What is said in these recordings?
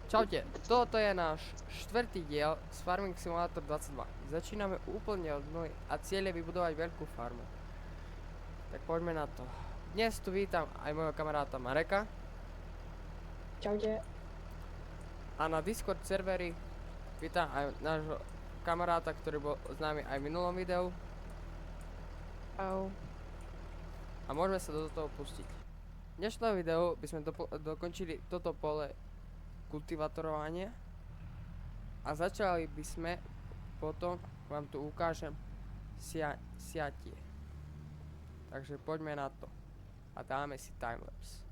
Čaute, toto je náš štvrtý diel z Farming Simulator 22. Začíname úplne od nuly a cieľ je vybudovať veľkú farmu. Tak poďme na to. Dnes tu vítam aj môjho kamaráta Mareka. Čaute. A na Discord serveri vítam aj nášho kamaráta, ktorý bol s nami aj v minulom videu. Au. A môžeme sa do toho pustiť. V dnešnom videu by sme dokončili toto pole kultivatorovania a začali by sme potom, vám tu ukážem siatie. Takže poďme na to a dáme si timelapse.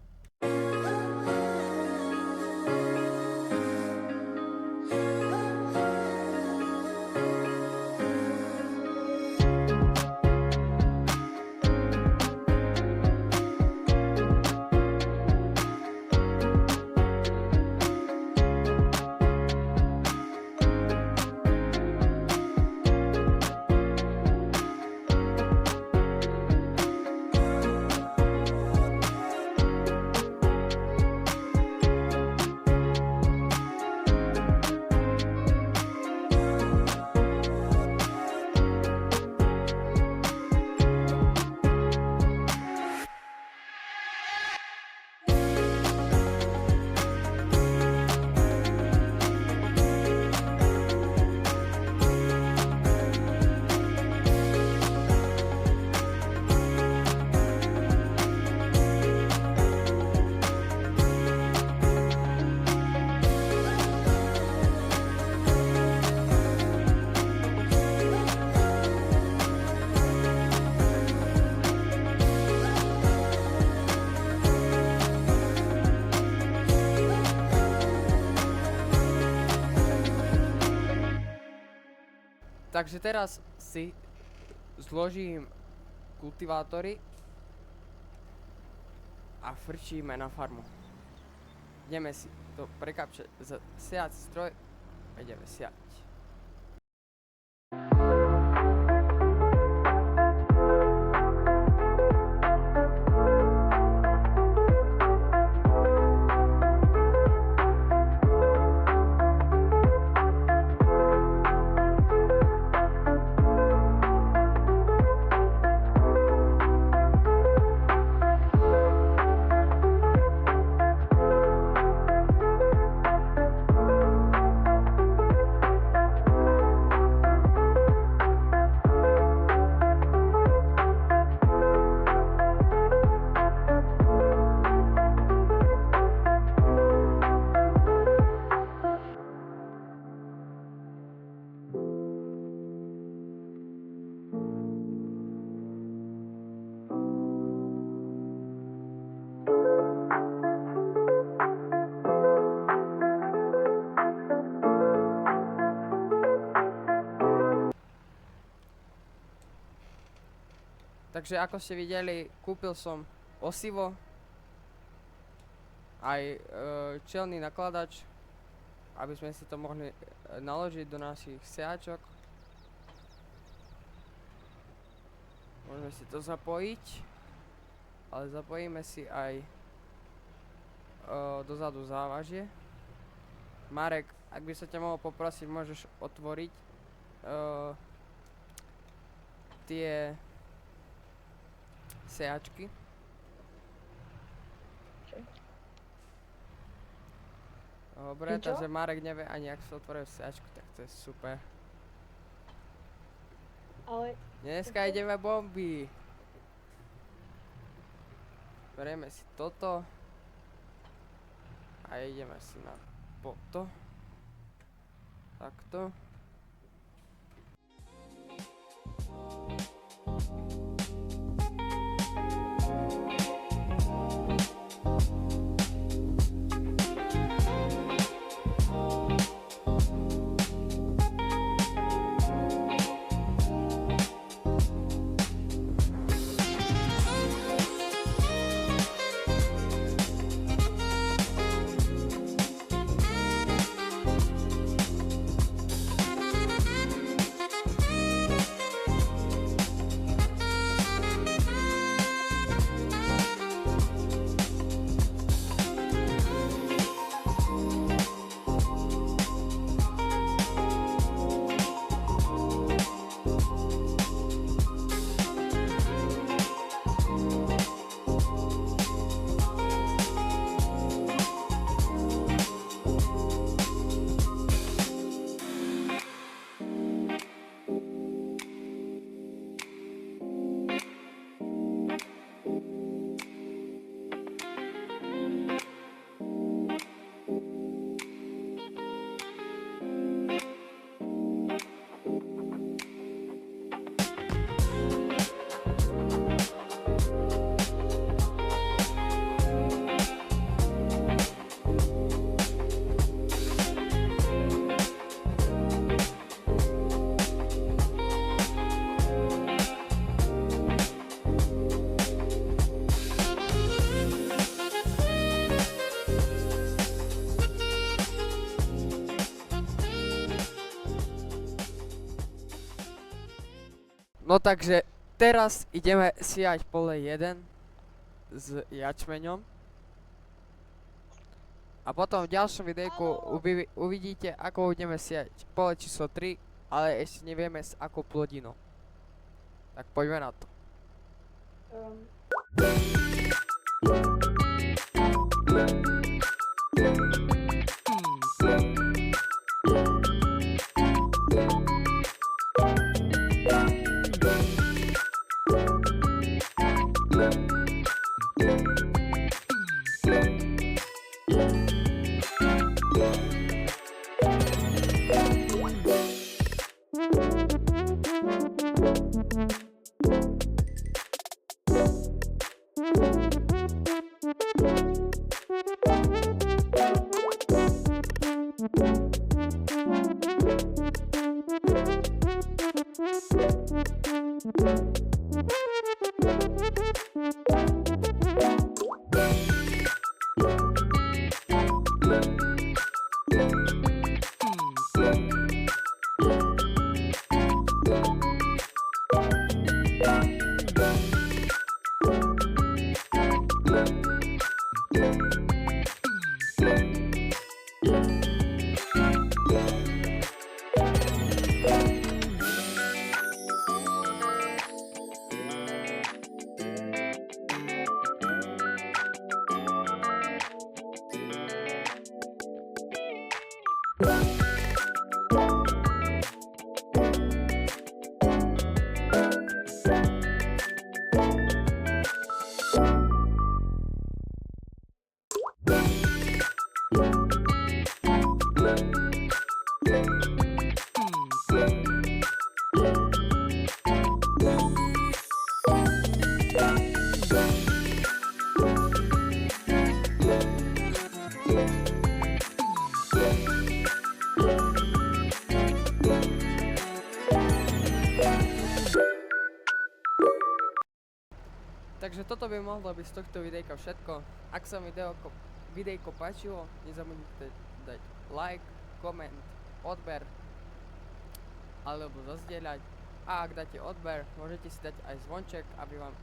Takže teraz si zložím kultivátory a frčíme na farmu. Ideme si to prekapčať za siaci stroj a ideme siať. Takže ako ste videli, kúpil som osivo, aj čelný nakladač, aby sme si to mohli naložiť do našich seačok. Môžeme si to zapojiť, ale zapojíme si aj dozadu závažie. Marek, ak by sa ťa mohol poprosiť, môžeš otvoriť tie seačky. Dobre, Čo? takže Marek nevie ani ak sa otvoril seačku, tak to je super. Ale Dneska ideme bomby. Berieme si toto a ideme si na toto. Takto. No takže teraz ideme siať pole 1 s jačmeňom. A potom v ďalšom videjku uvidíte, ako budeme siať pole číslo 3, ale ešte nevieme s akou plodinou. Tak poďme na to. Takže toto by mohlo byť z tohto videjka všetko. Ak sa mi videjko páčilo, nezabudnite dať like, koment, odber alebo zazdieľať. A ak dáte odber, môžete si dať aj zvonček, aby vám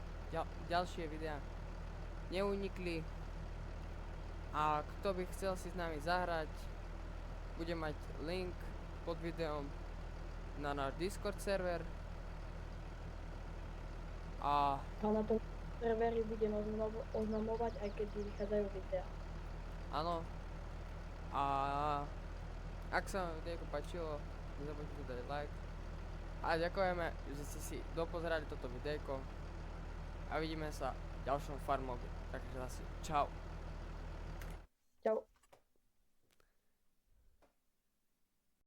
ďalšie videá neunikli. A kto by chcel si s nami zahrať, bude mať link pod videom na náš Discord server. A na tom serveri budem oznamovať, aj keď vychádzajú videá. áno. A ak sa vám videjko páčilo, nezabudnite dať like. A ďakujeme, že ste si dopozerali toto videjko. A vidíme sa v ďalšom farmovi. Takže zase čau. Čau.